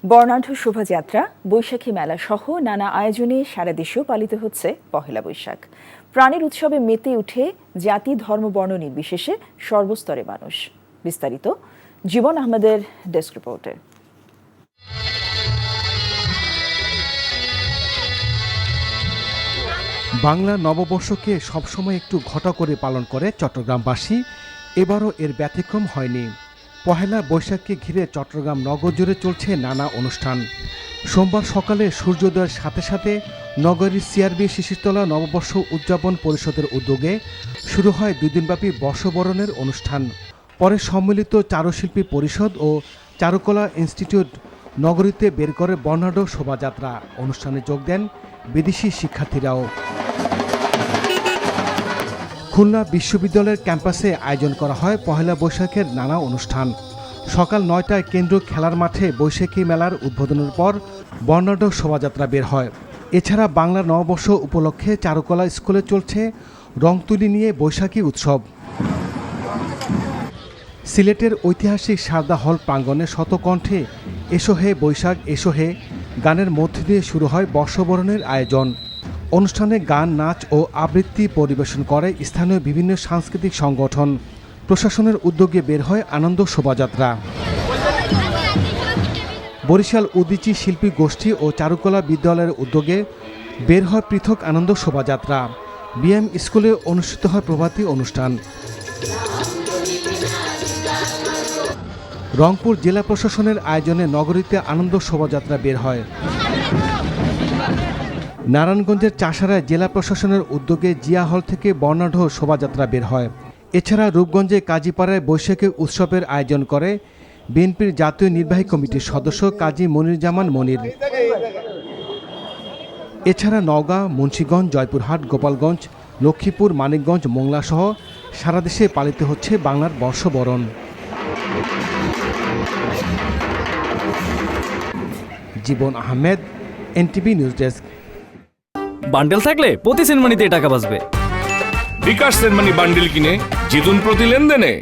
বর্ণাঢ্য শোভাযাত্রা, বৈশাখী মেলা সহ নানা আয়োজনে সারা দেশেও পালিত হচ্ছে পহেলা বৈশাখ। প্রাণের উৎসবে মেতে উঠে জাতি ধর্ম বর্ণ নির্বিশেষে সর্বস্তরে মানুষ। বিস্তারিত জীবন আহমেদের ডেস্ক রিপোর্টে। বাংলা নববর্ষকে সবসময় একটু ঘটা করে পালন করে চট্টগ্রামবাসী, এবারও এর ব্যতিক্রম হয়নি। পহেলা বৈশাখকে ঘিরে চট্টগ্রাম নগর জুড়ে চলছে নানা অনুষ্ঠান। সোমবার সকালে সূর্যোদয়ের সাথে সাথে নগরীর সিআরবি শিশিরতলা নববর্ষ উদযাপন পরিষদের উদ্যোগে শুরু হয় দুদিনব্যাপী বর্ষবরণের অনুষ্ঠান। পরে সম্মিলিত চারুশিল্পী পরিষদ ও চারুকলা ইনস্টিটিউট নগরীতে বের করে বর্ণাঢ্য শোভাযাত্রা। অনুষ্ঠানে যোগ দেন বিদেশি শিক্ষার্থীরাও। খুলনা বিশ্ববিদ্যালয়ের ক্যাম্পাসে আয়োজন করা হয় পহেলা বৈশাখের নানা অনুষ্ঠান। সকাল ৯টায় কেন্দ্রীয় খেলার মাঠে বৈশাখী মেলার উদ্বোধনের পর বর্ণাঢ্য শোভাযাত্রা বের হয়। এছাড়া বাংলা নববর্ষ উপলক্ষে চারুকলা স্কুলে চলছে রংতুলি নিয়ে বৈশাখী উৎসব। সিলেটের ঐতিহাসিক সারদা হল প্রাঙ্গণে শতকণ্ঠে এসো হে বৈশাখ এসো হে গানের মধ্য দিয়ে শুরু হয় বর্ষবরণের আয়োজন। অনুষ্ঠানে গান, নাচ ও আবৃত্তি পরিবেশন করে স্থানীয় বিভিন্ন সাংস্কৃতিক সংগঠন। প্রশাসনের উদ্যোগে বের হয় আনন্দ শোভাযাত্রা। বরিশাল উদীচী শিল্পী গোষ্ঠী ও চারুকলা বিদ্যালয়ের উদ্যোগে বের হয় পৃথক আনন্দ শোভাযাত্রা। বিএম স্কুলে অনুষ্ঠিত হয় প্রভাতী অনুষ্ঠান। রংপুর জেলা প্রশাসনের আয়োজনে নগরীতে আনন্দ শোভাযাত্রা বের হয়। নারায়ণগঞ্জের চাষারায় জেলা প্রশাসনের উদ্যোগে জিয়া হল থেকে বর্ণাঢ্য শোভাযাত্রা বের হয়। এছাড়া রূপগঞ্জে কাজীপাড়ায় বৈশাখী উৎসবের আয়োজন করে বিএনপির জাতীয় নির্বাহী কমিটির সদস্য কাজী মনিরুজ্জামান মনির। এছাড়া নওগাঁ, মুন্সিগঞ্জ, জয়পুরহাট, গোপালগঞ্জ, লক্ষ্মীপুর, মানিকগঞ্জ, মোংলা সহ সারা দেশে পালিত হচ্ছে বাংলার বর্ষবরণ। Jibon Ahmed, NTV news desk. Bundle থাকলে প্রতি সেনমানিতে টাকা বাঁচবে। বিকাশ সেনমানি বান্ডেল কিনে জিতুন প্রতি লেনদেনে।